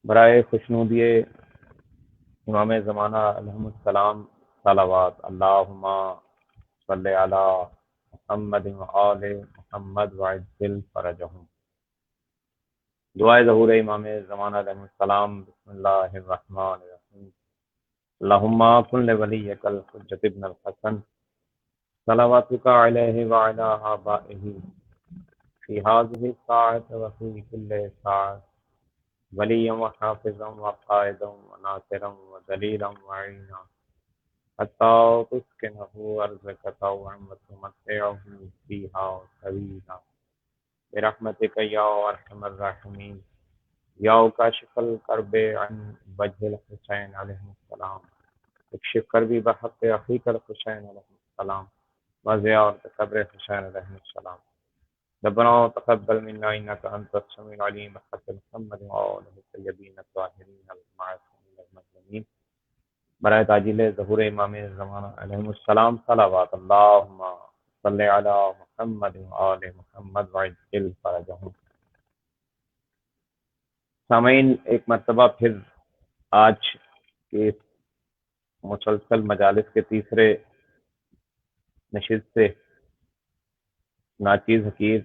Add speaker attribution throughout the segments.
Speaker 1: برائے خوشنودی امام زمانہ علیہ السلام صلوات اللہم صلی علی محمد و آل محمد وعجل فرجہم۔ دعائے ظہور امام زمانہ علیہ السلام۔ بسم اللہ الرحمن الرحیم۔ اللہم کن لولیک الحجۃ ابن الحسن صلواتک علیہ وعلی آبائہ فی هذه الساعة وفی کل ساعة ولیا وحافظا وقائدا وناصرا ودلیلا وعینا حتی تسکنہ ارضک طوعا وتمتعہ فیہا طویلا برحمتک یا ارحم الراحمین یا کاشف الکرب عن وجہ الحسین علیہ السلام اکشف کربی بحق اخیک الحسین علیہ السلام وزیارت قبر حسین علیہ السلام۔ ربنا تقبل منا انك انت السميع العليم بحق محمد وآله الطيبين الطاهرين المعصومين المظلومين۔ برائے تاجیل ظہور امام زمانہ علیہ السلام صلوات اللہم صلی علی محمد وآل محمد وعجل فرجہم۔ سامعین، ایک مرتبہ پھر آج کے اس مسلسل مجالس کے تیسرے نشست سے ناچیز حقیر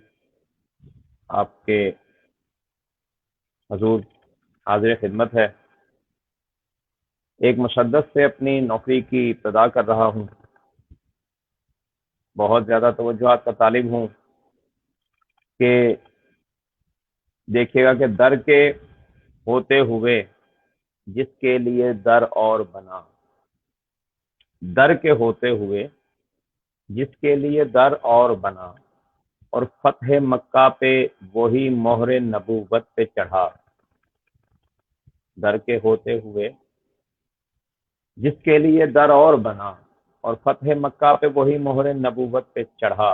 Speaker 1: آپ کے حضور حاضر خدمت ہے۔ ایک مشدد سے اپنی نوکری کی ابتدا کر رہا ہوں، بہت زیادہ توجہات کا طالب ہوں کہ دیکھیے گا کہ در کے ہوتے ہوئے جس کے لیے در اور بنا، در کے ہوتے ہوئے جس کے لیے در اور بنا، اور فتح مکہ پہ وہی مہر نبوت پہ چڑھا۔ در کے ہوتے ہوئے جس کے لیے در اور بنا، اور فتح مکہ پہ وہی مہر نبوت پہ چڑھا،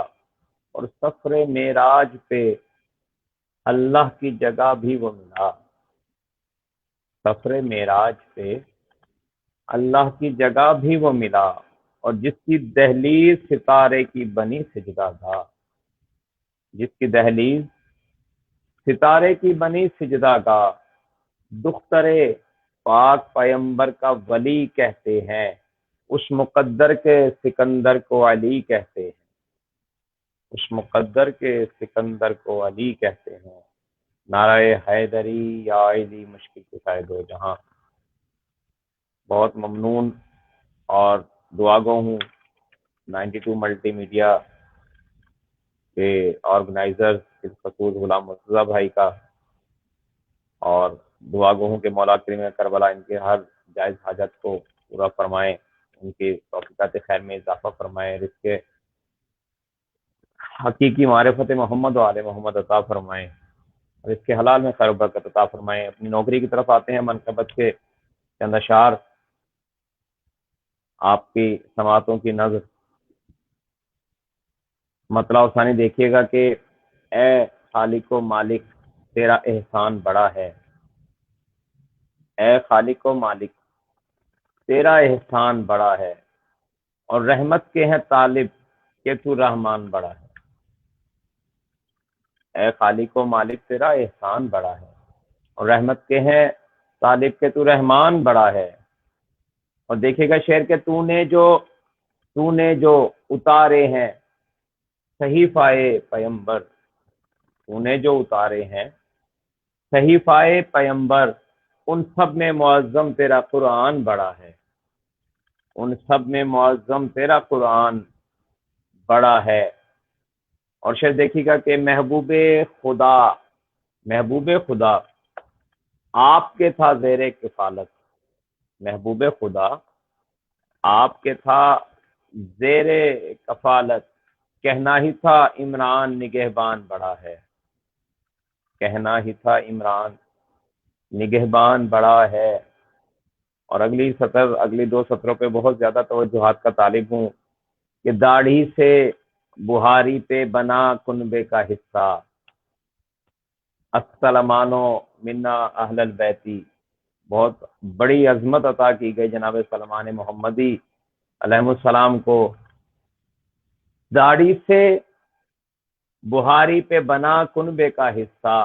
Speaker 1: اور سفر معراج پہ اللہ کی جگہ بھی وہ ملا۔ سفر معراج پہ اللہ کی جگہ بھی وہ ملا، اور جس کی دہلیز ستارے کی بنی سجدہ گاہ، جس کی دہلیز ستارے کی بنی سجدہ گاہ، دختر پاک پیمبر کا ولی کہتے ہیں، اس مقدر کے سکندر کو علی کہتے ہیں، اس مقدر کے سکندر کو علی کہتے ہیں۔ نعرہ حیدری یا علی مشکل کشائے دو جہاں۔ بہت ممنون اور دعاگو ہوں 92 ملٹی میڈیا کے آرگنائزر خصوص غلام مرتضیٰ بھائی کا، اور دعا گو ہوں کہ مولا کریم کربلا ان کے ہر جائز حاجت کو پورا فرمائے، ان کی توفیقات خیر میں اضافہ فرمائے، رزق حقیقی معرفت محمد و آل محمد عطا فرمائے، اور اس کے حلال میں خیر و برکت عطا فرمائے۔ اپنی نوکری کی طرف آتے ہیں، منقبت کے چند اشعار آپ کی سماعتوں کی نظر۔ مطلع و ثانی دیکھیے گا کہ اے خالق و مالک تیرا احسان بڑا ہے، اے خالق و مالک تیرا احسان بڑا ہے، اور رحمت کے ہیں طالب کہ تو رحمان بڑا ہے۔ اے خالق و مالک تیرا احسان بڑا ہے، اور رحمت کے ہیں طالب کہ تو رحمان بڑا ہے۔ اور دیکھے گا شعر کہ تو نے جو اتارے ہیں صحیفہ پیمبر، تو نے جو اتارے ہیں صحیفہ پیمبر، ان سب میں معظم تیرا قرآن بڑا ہے، ان سب میں معظم تیرا قرآن بڑا ہے۔ اور شعر دیکھیے گا کہ محبوب خدا آپ کے تھا زیر کفالت، محبوب خدا آپ کے تھا زیر کفالت، کہنا ہی تھا عمران نگہبان بڑا ہے، کہنا ہی تھا عمران نگہبان بڑا ہے۔ اور اگلی دو سطروں پہ بہت زیادہ توجہات کا طالب ہوں کہ داڑھی سے بہاری پہ بنا کنبے کا حصہ، السلمانو منا اہل البیتی، بہت بڑی عظمت عطا کی گئی جناب سلمان محمدی علیہ السلام کو۔ داڑھی سے بہاری پہ بنا کنبے کا حصہ،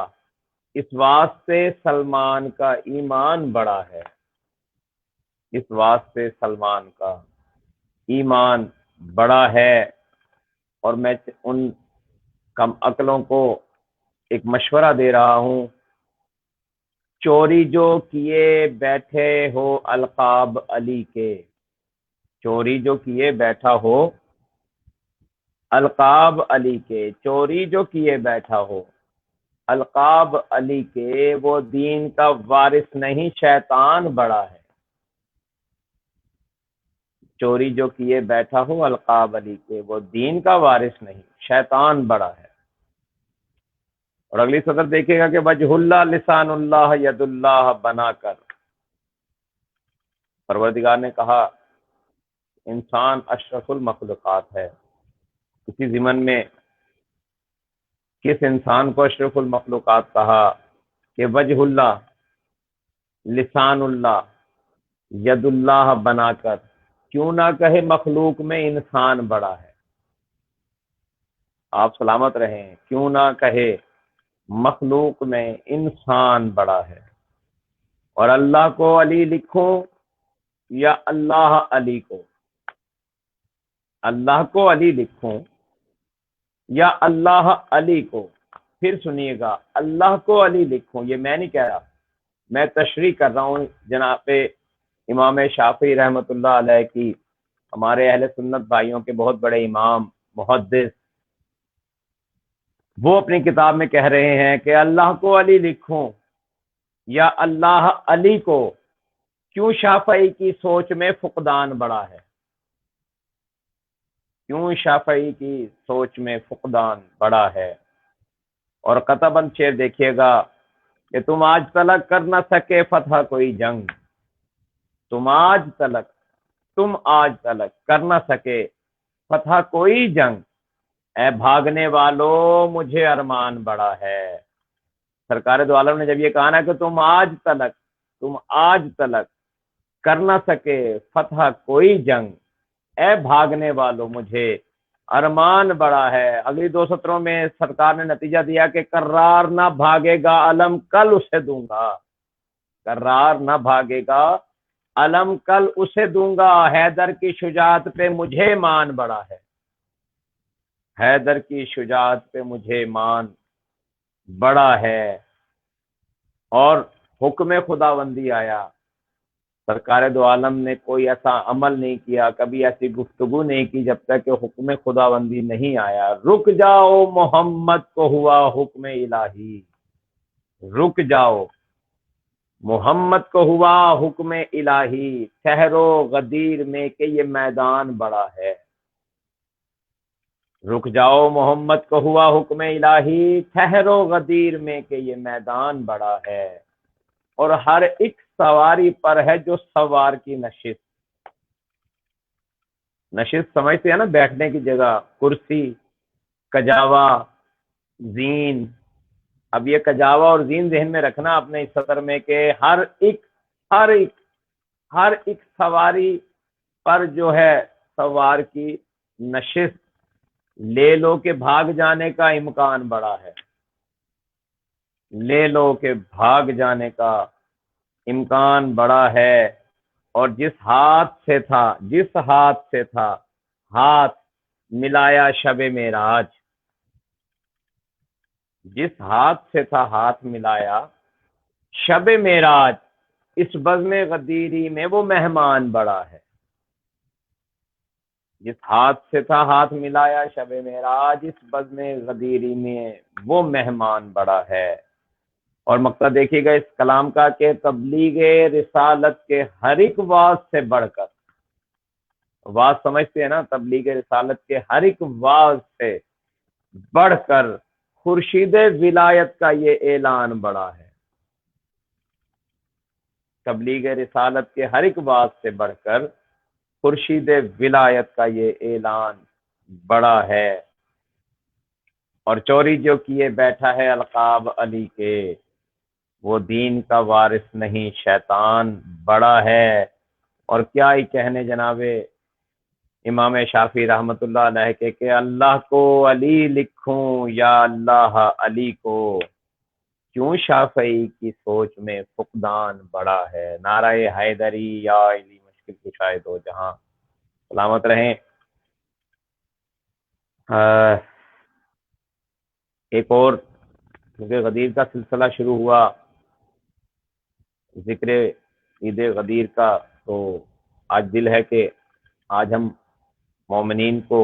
Speaker 1: اس واسطے سلمان کا ایمان بڑا ہے، اس واسطے سلمان کا ایمان بڑا ہے۔ اور میں ان کم عقلوں کو ایک مشورہ دے رہا ہوں، چوری جو کیے بیٹھے ہو القاب علی کے، چوری جو کیے بیٹھا ہو القاب علی کے، چوری جو کیے بیٹھا ہو القاب علی کے، وہ دین کا وارث نہیں شیطان بڑا ہے۔ چوری جو کیے بیٹھا ہو القاب علی کے، وہ دین کا وارث نہیں شیطان بڑا ہے۔ اور اگلی سطر دیکھے گا کہ وجہ اللہ لسان اللہ ید اللہ بنا کر، پروردگار نے کہا انسان اشرف المخلوقات ہے۔ اسی ضمن میں کس انسان کو اشرف المخلوقات کہا کہ وجہ اللہ لسان اللہ ید اللہ بنا کر، کیوں نہ کہے مخلوق میں انسان بڑا ہے۔ آپ سلامت رہیں، کیوں نہ کہے مخلوق میں انسان بڑا ہے۔ اور اللہ کو علی لکھوں یا اللہ علی کو، اللہ کو علی لکھوں یا اللہ علی کو، پھر سنیے گا، اللہ کو علی لکھوں، یہ میں نہیں کہہ رہا، میں تشریح کر رہا ہوں جناب امام شافعی رحمۃ اللہ علیہ کی، ہمارے اہل سنت بھائیوں کے بہت بڑے امام محدث، وہ اپنی کتاب میں کہہ رہے ہیں کہ اللہ کو علی لکھوں یا اللہ علی کو، کیوں شافعی کی سوچ میں فقدان بڑا ہے، کیوں شافعی کی سوچ میں فقدان بڑا ہے۔ اور قطباً شعر دیکھیے گا کہ تم آج تلک کر نہ سکے فتح کوئی جنگ، تم آج تلک کر نہ سکے فتح کوئی جنگ، اے بھاگنے والو مجھے ارمان بڑا ہے۔ سرکار دو عالم نے جب یہ کہا نا کہ تم آج تلک کر نہ سکے فتح کوئی جنگ، اے بھاگنے والو مجھے ارمان بڑا ہے، اگلی دو سطروں میں سرکار نے نتیجہ دیا کہ کرار نہ بھاگے گا علم کل اسے دوں گا، کرار نہ بھاگے گا علم کل اسے دوں گا، حیدر کی شجاعت پہ مجھے مان بڑا ہے، حیدر کی شجاعت پہ مجھے مان بڑا ہے۔ اور حکم خداوندی آیا، سرکار دو عالم نے کوئی ایسا عمل نہیں کیا، کبھی ایسی گفتگو نہیں کی جب تک کہ حکم خداوندی نہیں آیا۔ رک جاؤ محمد کو ہوا حکم الہی، رک جاؤ محمد کو ہوا حکم الہی، ٹھہرو غدیر میں کہ یہ میدان بڑا ہے، رک جاؤ محمد کو ہوا حکم الہی، ٹھہرو غدیر میں کہ یہ میدان بڑا ہے۔ اور ہر ایک سواری پر ہے جو سوار کی نشست، نشست سمجھتے ہیں نا، بیٹھنے کی جگہ، کرسی، کجاوا، زین۔ اب یہ کجاوا اور زین ذہن میں رکھنا اپنے اس سطر میں کہ ہر ایک سواری پر جو ہے سوار کی نشست، لے لو کہ بھاگ جانے کا امکان بڑا ہے، لے لو کہ بھاگ جانے کا امکان بڑا ہے۔ اور جس ہاتھ سے تھا ہاتھ ملایا شب معراج، جس ہاتھ سے تھا ہاتھ ملایا شب معراج، اس بزم غدیری میں وہ مہمان بڑا ہے، جس ہاتھ سے تھا ہاتھ ملایا شب معراج، اس بزم غدیری میں وہ مہمان بڑا ہے۔ اور مقصد دیکھیے گا اس کلام کا کہ تبلیغ رسالت کے ہر ایک واعظ سے بڑھ کر، واعظ سمجھتے ہیں نا، تبلیغ رسالت کے ہر ایک واعظ سے بڑھ کر خورشید ولایت کا یہ اعلان بڑا ہے، تبلیغ رسالت کے ہر ایک واعظ سے بڑھ کر خورشید ولایت کا یہ اعلان بڑا ہے۔ اور چوری جو کیے بیٹھا ہے القاب علی کے، وہ دین کا وارث نہیں شیطان بڑا ہے۔ اور کیا ہی کہنے جناب امام شافعی رحمۃ اللہ علیہ کے کہ اللہ کو علی لکھوں یا اللہ علی کو، کیوں شافعی کی سوچ میں فقدان بڑا ہے؟ نعرہ حیدری یا علی مشکل کشائے دو جہاں، سلامت رہیں۔ ایک اور، کیونکہ غدیر کا سلسلہ شروع ہوا، ذکر عید غدیر کا، تو آج دل ہے کہ آج ہم مومنین کو،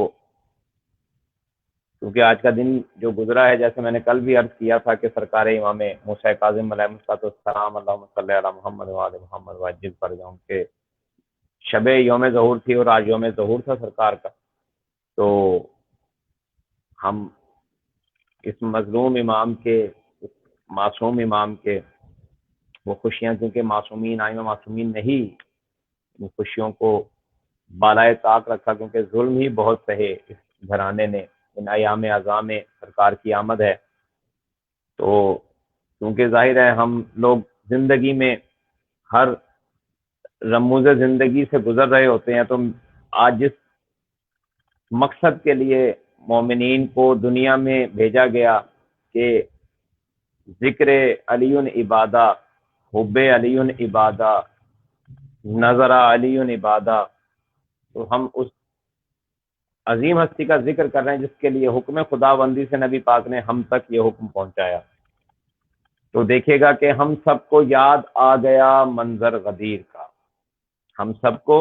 Speaker 1: کیونکہ آج کا دن جو گزرا ہے، جیسے میں نے کل بھی عرض کیا تھا کہ سرکار امام موسیٰ کاظم علیہ السلام اللہم صلی علی محمد وعلی محمد وعجل فرجہم کے شب یوم ظہور تھی، اور آج یوم ظہور تھا سرکار کا، تو ہم اس مظلوم امام کے، اس معصوم امام کے وہ خوشیاں، کیونکہ معصومین آئمہ معصومین نہیں، ان خوشیوں کو بالائے طاق رکھا، کیونکہ ظلم ہی بہت سہے اس گھرانے نے ان ایام اعظام میں، سرکار کی آمد ہے۔ تو کیونکہ ظاہر ہے ہم لوگ زندگی میں ہر رموز زندگی سے گزر رہے ہوتے ہیں، تو آج جس مقصد کے لیے مومنین کو دنیا میں بھیجا گیا کہ ذکر علی عبادہ، حب علی عبادہ، نظر علی عبادہ، تو ہم اس عظیم ہستی کا ذکر کر رہے ہیں جس کے لیے حکم خدا بندی سے نبی پاک نے ہم تک یہ حکم پہنچایا۔ تو دیکھے گا کہ ہم سب کو یاد آ گیا منظر غدیر کا، ہم سب کو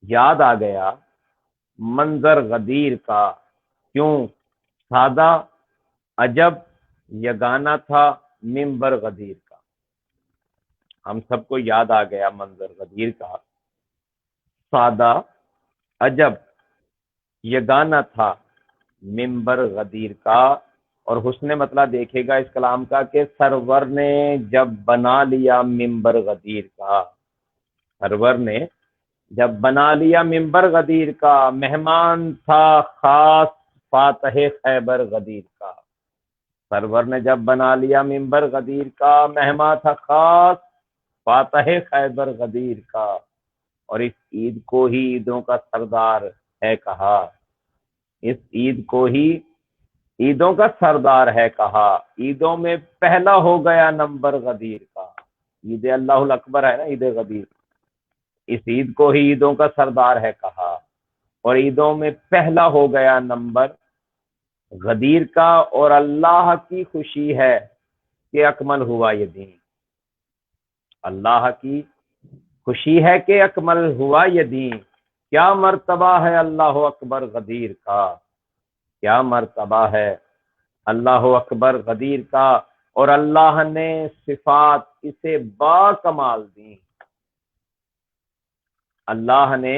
Speaker 1: یاد آ گیا منظر غدیر کا، کیوں؟ سادہ عجب یگانہ تھا منبر غدیر کا، ہم سب کو یاد آ گیا منظر غدیر کا، سادہ عجب یگانہ تھا منبر غدیر کا۔ اور حسن مطلع دیکھے گا اس کلام کا کہ سرور نے جب بنا لیا منبر غدیر کا، سرور نے جب بنا لیا منبر غدیر کا، مہمان تھا خاص فاتح خیبر غدیر کا، سرور نے جب بنا لیا منبر غدیر کا، مہمان تھا خاص فاتح خیبر غدیر کا، اور اس عید کو ہی عیدوں کا سردار ہے کہا، اس عید کو ہی عیدوں کا سردار ہے کہا، عیدوں میں پہلا ہو گیا نمبر غدیر کا، عید اللہ الاکبر ہے نا عید غدیر، اس عید کو ہی عیدوں کا سردار ہے کہا، اور عیدوں میں پہلا ہو گیا نمبر غدیر کا، اور اللہ کی خوشی ہے کہ اکمل ہوا یہ دین، اللہ کی خوشی ہے کہ اکمل ہوا یہ دین، کیا مرتبہ ہے اللہ اکبر غدیر کا، کیا مرتبہ ہے اللہ اکبر غدیر کا، اور اللہ نے صفات اسے با کمال دی، اللہ نے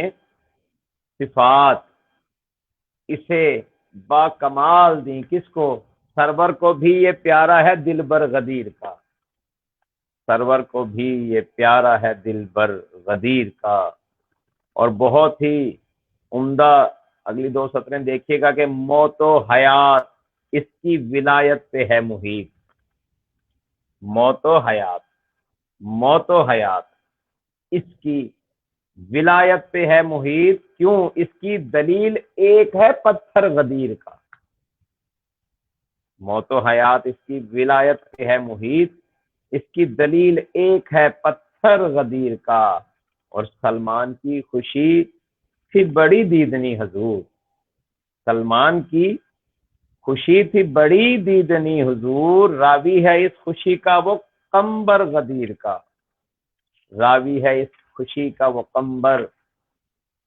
Speaker 1: صفات اسے با کمال دی، کس کو؟ سرور کو بھی یہ پیارا ہے دلبر غدیر کا، سرور کو بھی یہ پیارا ہے دلبر غدیر کا، اور بہت ہی عمدہ اگلی دو سطریں دیکھیے گا کہ موت و حیات اس کی ولایت پہ ہے محیط، موت و حیات، موت و حیات اس کی ولایت پہ ہے محیط، کیوں؟ اس کی دلیل ایک ہے پتھر غدیر کا، موت و حیات اس کی ولایت پہ ہے محیط، اس کی دلیل ایک ہے پتھر غدیر کا، اور سلمان کی خوشی تھی بڑی دیدنی حضور، سلمان کی خوشی تھی بڑی دیدنی حضور، راوی ہے اس خوشی کا وہ قمبر غدیر کا، راوی ہے اس خوشی کا وہ قمبر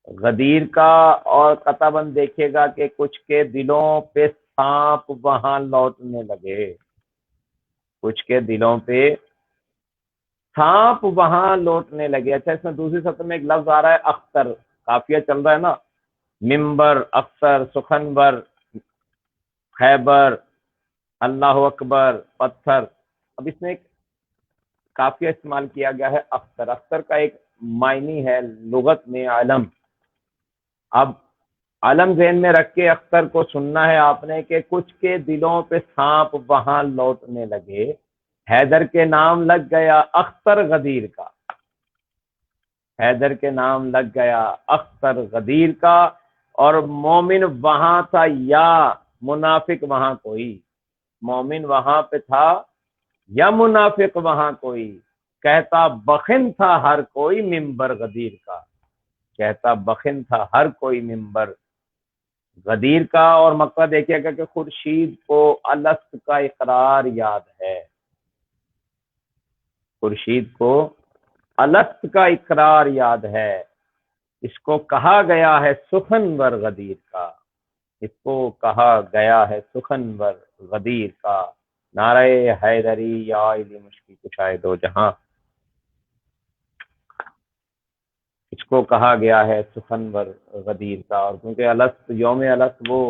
Speaker 1: غدیر کا، اور قطباً دیکھے گا کہ کچھ کے دلوں پہ سانپ وہاں لوٹنے لگے، کچھ کے دلوں پہ سانپ وہاں لوٹنے لگے۔ اچھا، اس میں دوسری سطر میں ایک لفظ آ رہا ہے اختر، قافیہ چل رہا ہے نا، منبر، اختر، سخنبر، خیبر، اللہ اکبر، پتھر، اب اس میں ایک قافیہ استعمال کیا گیا ہے اختر، اختر کا ایک معنی ہے لغت میں علم، اب علم ذہن میں رکھ کے اختر کو سننا ہے آپ نے کہ کچھ کے دلوں پہ سانپ وہاں لوٹنے لگے، حیدر کے نام لگ گیا اختر غدیر کا، حیدر کے نام لگ گیا اختر غدیر کا، اور مومن وہاں تھا یا منافق وہاں کوئی، مومن وہاں پہ تھا یا منافق وہاں کوئی، کہتا بخن تھا ہر کوئی منبر غدیر کا، کہتا بخن تھا ہر کوئی منبر غدیر کا۔ اور مقصد دیکھیے گا کہ خورشید کو الست کا اقرار یاد ہے، خورشید کو الست کا اقرار یاد ہے، اس کو کہا گیا ہے سخنور غدیر کا، اس کو کہا گیا ہے سخنور غدیر کا۔ نعرہ حیدری یا علی مشکی کشائے دو جہاں، اس کو کہا گیا ہے سخنور غدیر کا۔ اور کیونکہ الست، یوم الست وہ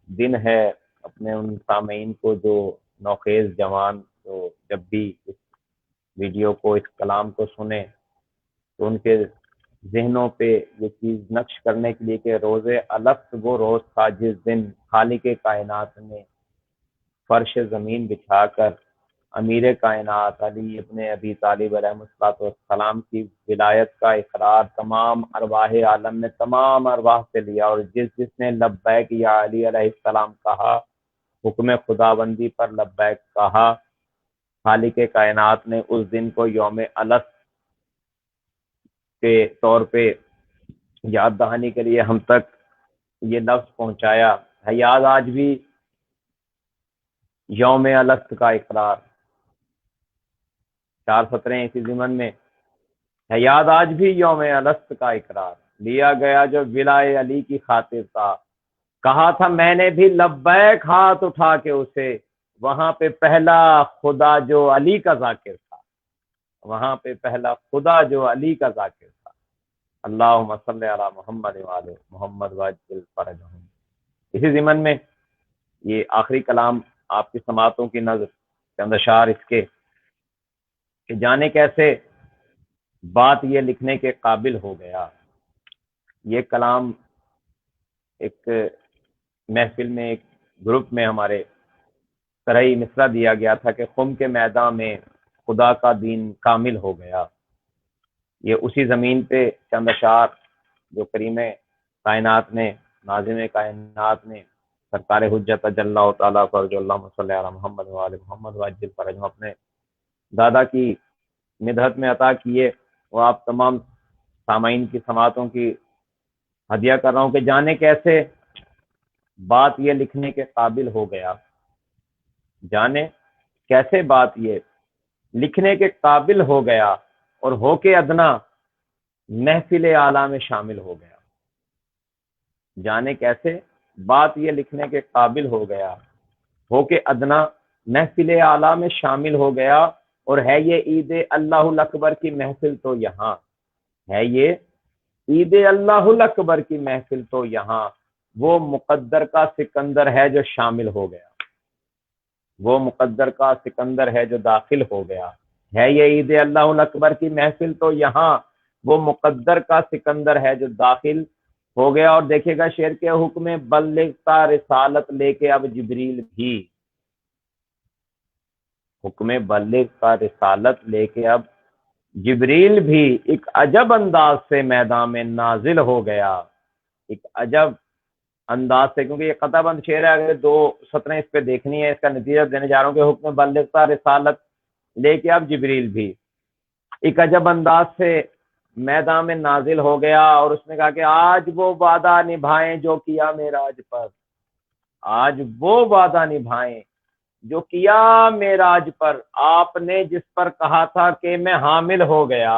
Speaker 1: دن ہے اپنے ان سامعین کو جو نوخیز جوان جو جب بھی اس ویڈیو کو، اس کلام کو سنیں تو ان کے ذہنوں پہ یہ چیز نقش کرنے کے لیے کہ روز الست وہ روز تھا جس دن خالق کائنات نے فرش زمین بچھا کر امیر کائنات علی ابن ابی طالب علیہ السلام کی ولایت کا اقرار تمام ارواح عالم نے تمام ارواح سے لیا، اور جس نے لبیک یا علی علیہ السلام کہا، حکم خداوندی پر لبیک کہا، خالق کائنات نے اس دن کو یوم الست کے طور پہ یاد دہانی کے لیے ہم تک یہ لفظ پہنچایا ہے۔ یاد آج بھی یوم الست کا اقرار، 4 سطریں اسی ضمن میں ہے۔ یاد آج بھی یوم الست کا اقرار، لیا گیا جو ولائے علی کی خاطر تھا، کہا تھا میں نے بھی لبیک ہاتھ اٹھا کے اسے، وہاں پہ پہلا خدا جو علی کا ذاکر تھا، وہاں پہ پہلا خدا جو علی کا ذاکر تھا۔ اللہم صلی علی محمد وعلی محمد وعجل فرجہم۔ اسی ضمن میں یہ آخری کلام آپ کی سماعتوں کی نظر، چند اشعار اس کے کہ جانے کیسے بات یہ لکھنے کے قابل ہو گیا۔ یہ کلام ایک محفل میں، ایک گروپ میں ہمارے سرئی مصرع دیا گیا تھا کہ خم کے میدان میں خدا کا دین کامل ہو گیا۔ یہ اسی زمین پہ چند اشعار جو کریم کائنات نے، ناظم کائنات نے، سرکار حجت اجل اللہ تعالیٰ فرج اللہ صلی علی محمد وعلی محمد وعجل فرجہم اپنے دادا کی مدحت میں عطا کیے، وہ آپ تمام سامعین کی سماعتوں کی ہدیہ کر رہا ہوں کہ جانے کیسے بات یہ لکھنے کے قابل ہو گیا، جانے کیسے بات یہ لکھنے کے قابل ہو گیا، اور ہو کے ادنا محفل اعلیٰ میں شامل ہو گیا۔ جانے کیسے بات یہ لکھنے کے قابل ہو گیا، ہو کے ادنا محفل اعلیٰ میں شامل ہو گیا، اور ہے یہ عید اللہ الاکبر کی محفل تو یہاں، ہے یہ عید اللہ الاکبر کی محفل تو یہاں، وہ مقدر کا سکندر ہے جو شامل ہو گیا، وہ مقدر کا سکندر ہے جو داخل ہو گیا، ہے یہ عید اللہ الاکبر کی محفل تو یہاں، وہ مقدر کا سکندر ہے جو داخل ہو گیا۔ اور دیکھیے گا شعر کے حکم بلغتا رسالت لے کے اب جبریل بھی، حکم بلغ کا رسالت لے کے اب جبریل بھی ایک عجب انداز سے میدان میں نازل ہو گیا، ایک عجب انداز سے، کیونکہ یہ قطع بند شعر ہے، اگر 2 سطریں اس پہ دیکھنی ہے، اس کا نتیجہ دینے جا رہا ہوں کہ حکم بلغتا رسالت لے کے اب جبریل بھی ایک عجب انداز سے میدان میں نازل ہو گیا، اور اس نے کہا کہ آج وہ وعدہ نبھائیں جو کیا معراج پر، آج وہ وعدہ نبھائیں جو کیا معراج پر، آپ نے جس پر کہا تھا کہ میں حامل ہو گیا،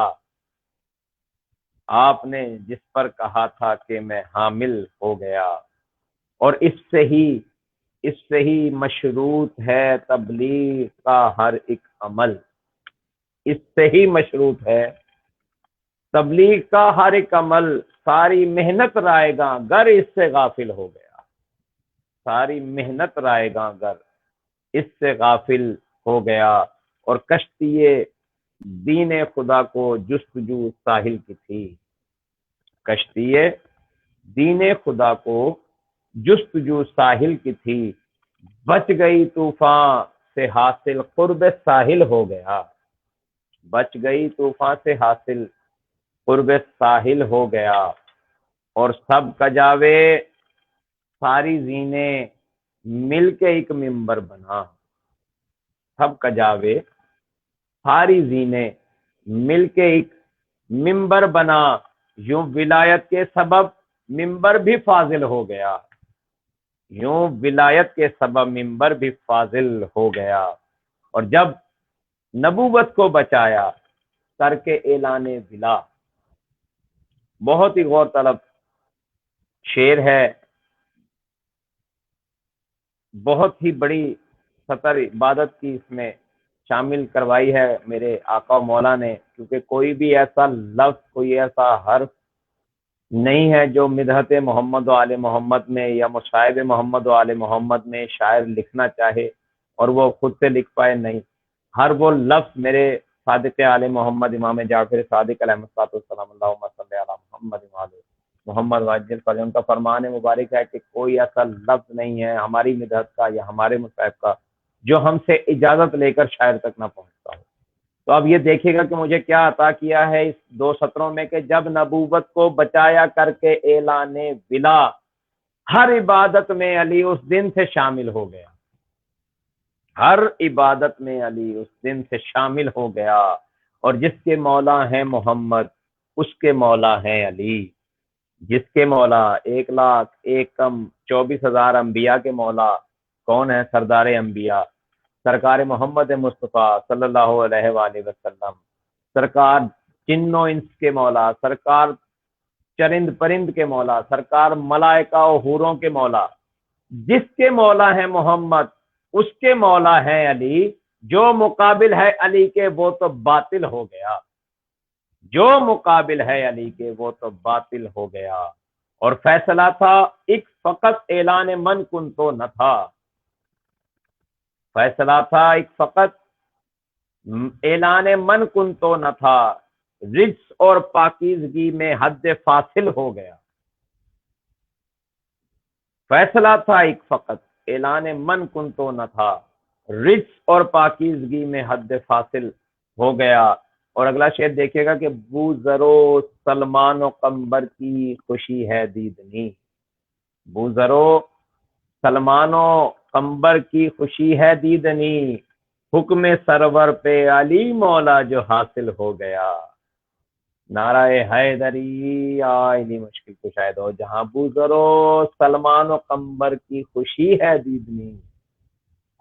Speaker 1: آپ نے جس پر کہا تھا کہ میں حامل ہو گیا۔ اور اس سے ہی مشروط ہے تبلیغ کا ہر ایک عمل، اس سے ہی مشروط ہے تبلیغ کا ہر ایک عمل، ساری محنت رائے گا گر اس سے غافل ہو گیا، ساری محنت رائے گا گر اس سے غافل ہو گیا۔ اور کشتی دین خدا کو جستجو ساحل کی تھی، کشتی دین خدا کو جستجو ساحل کی تھی، بچ گئی طوفان سے حاصل قرب ساحل ہو گیا، بچ گئی طوفان سے حاصل قرب ساحل ہو گیا۔ اور سب کجاوے ساری زینے مل کے ایک منبر بنا، سب کجاوے حارثی نے مل کے ایک ممبر بنا، یوں ولایت کے سبب ممبر بھی فاضل ہو گیا، یوں ولایت کے سبب ممبر بھی فاضل ہو گیا۔ اور جب نبوت کو بچایا کر کے اعلان ولا، بہت ہی غور طلب شعر ہے، بہت ہی بڑی سطر عبادت کی اس میں شامل کروائی ہے میرے آقا و مولا نے، کیونکہ کوئی بھی ایسا لفظ، کوئی ایسا حرف نہیں ہے جو مدحت محمد و آل محمد میں یا مصائب محمد و آل محمد میں شاعر لکھنا چاہے اور وہ خود سے لکھ پائے، نہیں، ہر وہ لفظ میرے صادق آل محمد امام جعفر صادق علیہ السلام اللہم صلی علی محمد و آل محمد واجل پر ان کا فرمان مبارک ہے کہ کوئی ایسا لفظ نہیں ہے ہماری مدحت کا یا ہمارے مصائب کا جو ہم سے اجازت لے کر شاعر تک نہ پہنچتا ہو۔ تو اب یہ دیکھیے گا کہ مجھے کیا عطا کیا ہے اس 2 سطروں میں، کہ جب نبوت کو بچایا کر کے اعلان ولا، ہر عبادت میں علی اس دن سے شامل ہو گیا، ہر عبادت میں علی اس دن سے شامل ہو گیا، اور جس کے مولا ہیں محمد اس کے مولا ہیں علی، جس کے مولا 1,01,24,000 انبیاء کے مولا کون ہے؟ سردار انبیاء سرکار محمد مصطفیٰ صلی اللہ علیہ وآلہ وسلم، سرکار جن و انس کے مولا، سرکار چرند پرند کے مولا، سرکار ملائکہ و حوروں کے مولا، جس کے مولا ہے محمد اس کے مولا ہے علی، جو مقابل ہے علی کے وہ تو باطل ہو گیا، جو مقابل ہے علی کے وہ تو باطل ہو گیا۔ اور فیصلہ تھا ایک فقط اعلان من کن تو نہ تھا، فیصلہ تھا ایک فقط اعلان من کن تو نہ تھا، رجس اور پاکیزگی میں حد فاصل ہو گیا، فیصلہ تھا ایک فقط اعلان من کن تو نہ تھا، رجس اور پاکیزگی میں حد فاصل ہو گیا۔ اور اگلا شعر دیکھیے گا کہ بو ذر و سلمان و قمبر کی خوشی ہے دیدنی، بو ذر و سلمان و قمبر کی خوشی ہے دیدنی، حکم سرور پہ علی مولا جو حاصل ہو گیا، نعرہ حیدری آئینی مشکل کشائد ہو، جہاں بو ذر و سلمان و قمبر کی خوشی ہے دیدنی،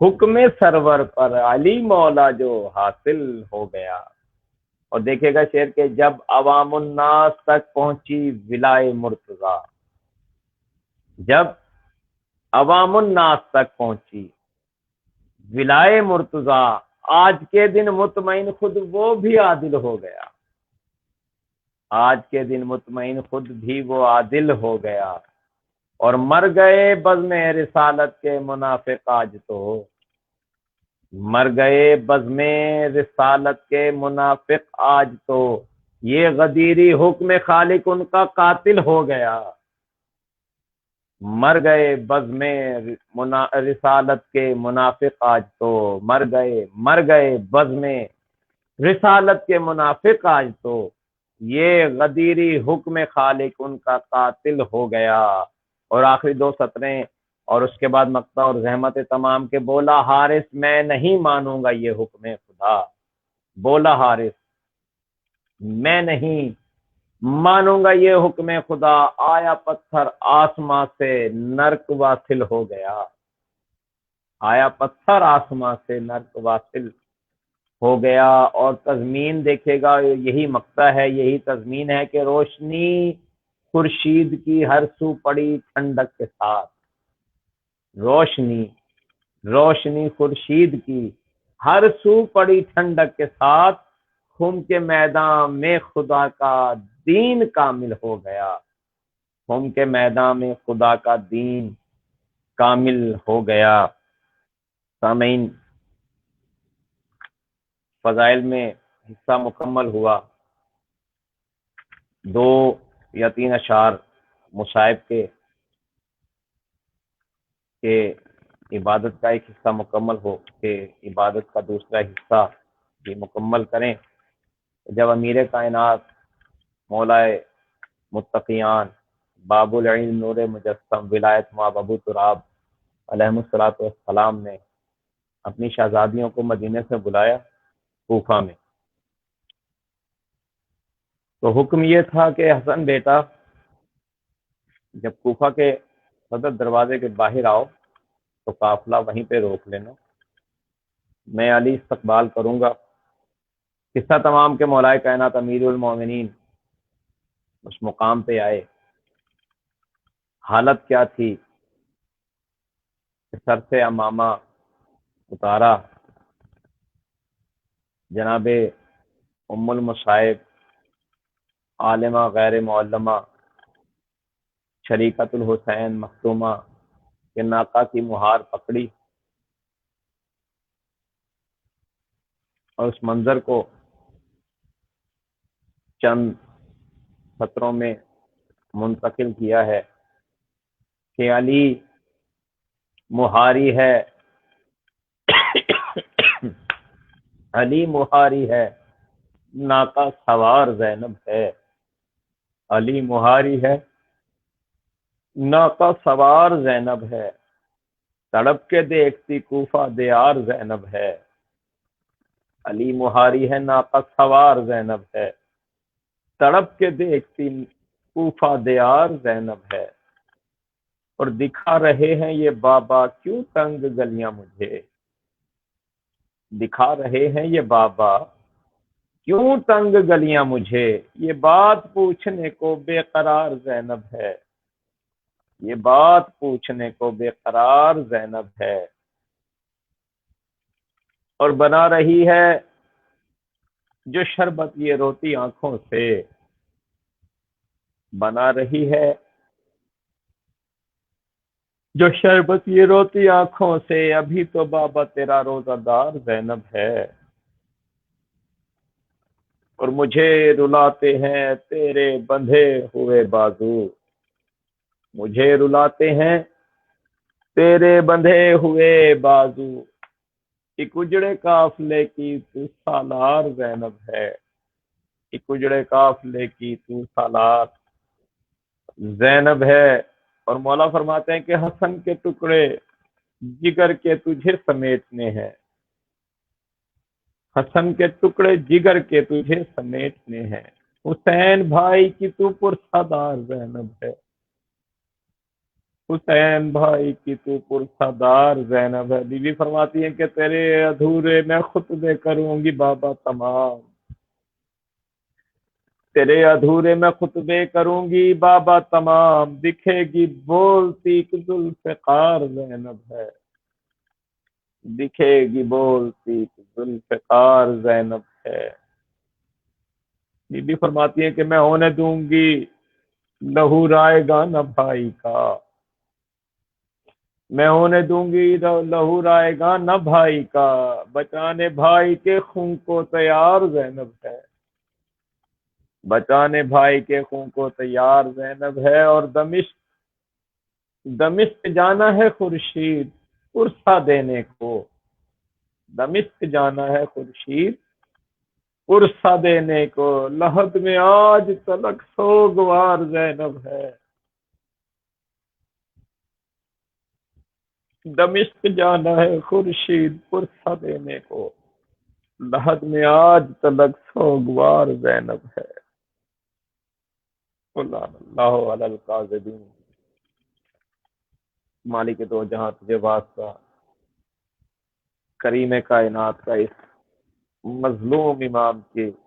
Speaker 1: حکم سرور پر علی مولا جو حاصل ہو گیا۔ اور دیکھے گا شعر کے جب عوام الناس تک پہنچی ولائے مرتضی، جب عوام الناس تک پہنچی ولائے مرتضی، آج کے دن مطمئن خود وہ بھی عادل ہو گیا، آج کے دن مطمئن خود بھی وہ عادل ہو گیا، اور مر گئے بزم رسالت کے منافق آج تو، مر گئے بزم رسالت کے منافق آج تو، یہ غدیری حکم خالق ان کا قاتل ہو گیا، مر گئے بزم رسالت کے منافق آج تو، مر گئے بزم رسالت کے منافق آج تو، یہ غدیری حکم خالق ان کا قاتل ہو گیا۔ اور آخری 2 سطریں اور اس کے بعد مقطع اور زحمت تمام کے، بولا حارث میں نہیں مانوں گا یہ حکم خدا، بولا حارث میں نہیں مانوں گا یہ حکم خدا، آیا پتھر آسماں سے نرک واصل ہو گیا، آیا پتھر آسماں سے نرک واصل ہو گیا۔ اور تضمین دیکھے گا، یہی مقطع ہے، یہی تضمین ہے کہ روشنی خورشید کی ہر سو پڑی ٹھنڈک کے ساتھ، روشنی خورشید کی ہر سو پڑی ٹھنڈک کے ساتھ، خم کے میدان میں خدا کا دین کامل ہو گیا، خم کے میدان میں خدا کا دین کامل ہو گیا۔ سامعین، فضائل میں حصہ مکمل ہوا، 2 یا 3 اشعار مصائب کے کہ عبادت کا ایک حصہ مکمل ہو کہ عبادت کا دوسرا حصہ بھی مکمل کریں۔ جب امیر کائنات مولائے متقیان باب العلم نور مجسم ولایت مآب ابو تراب علیہ الصلوۃ والسلام نے اپنی شہزادیوں کو مدینے سے بلایا کوفہ میں۔ تو حکم یہ تھا کہ حسن بیٹا جب کوفہ کے صدر دروازے کے باہر آؤ تو قافلہ وہیں پہ روک لینا، میں علی استقبال کروں گا۔ قصہ تمام کے مولائے کائنات امیر المومنین اس مقام پہ آئے۔ حالت کیا تھی کہ سر سے امامہ اتارا، جناب ام المصائب عالمہ غیر معلمہ شریکت الحسین مختومہ کے ناقہ کی مہار پکڑی اور اس منظر کو چند سطروں میں منتقل کیا ہے کہ علی مہاری ہے، علی مہاری ہے، ناقہ سوار زینب ہے، علی مہاری ہے، ناقہ سوار زینب ہے، تڑپ کے دیکھتی کوفہ دیار زینب ہے، علی مہاری ہے، ناقہ سوار زینب ہے، تڑپ کے دیکھتی کوفہ دیار زینب ہے، اور دکھا رہے ہیں یہ بابا کیوں تنگ گلیاں مجھے، دکھا رہے ہیں یہ بابا کیوں تنگ گلیاں مجھے، یہ بات پوچھنے کو بے قرار زینب ہے، یہ بات پوچھنے کو بے قرار زینب ہے، اور بنا رہی ہے جو شربت یہ روتی آنکھوں سے، بنا رہی ہے جو شربت یہ روتی آنکھوں سے، ابھی تو بابا تیرا روزہ دار زینب ہے، اور مجھے رلاتے ہیں تیرے بندھے ہوئے بازو، مجھے رلاتے ہیں تیرے بندھے ہوئے بازو، ایک اجڑے قافلے کی تو سالار زینب ہے، ایک اجڑے قافلے کی تو سالار زینب ہے، اور مولا فرماتے ہیں کہ حسن کے ٹکڑے جگر کے تجھے سمیٹنے ہیں، حسن کے ٹکڑے جگر کے تجھے سمیٹنے ہیں، حسین بھائی کی تو پرسادار زینب ہے، حسین بھائی کی تو پرسادار زینب ہے۔ بی بی فرماتی ہیں کہ تیرے ادھورے میں خطبے کروں گی بابا تمام، تیرے ادھورے میں خطبے کروں گی بابا تمام، دکھے گی بولتی کہ ذوالفقار زینب ہے، دکھے گی بولتی کہ ذوالفقار زینب ہے۔ بی بی فرماتی ہیں کہ میں ہونے دوں گی لہو رائے گا نہ بھائی کا، میں ہونے دوں گی لہو رائے گا نہ بھائی کا، بچانے بھائی کے خون کو تیار زینب ہے، بچانے بھائی کے خون کو تیار زینب ہے، اور دمشق جانا ہے خورشید پرسا دینے کو، دمشق جانا ہے خورشید پرسا دینے کو، لحد میں آج تلک سوگوار زینب ہے، دمشق جانا ہے خورشید پرسا دینے کو، لحد میں آج تلک سوگوار زینب ہے۔ اللہ علی القاذبین۔ مالک دو جہاں تجھے واسطہ، کریم کائنات کا اس مظلوم امام کی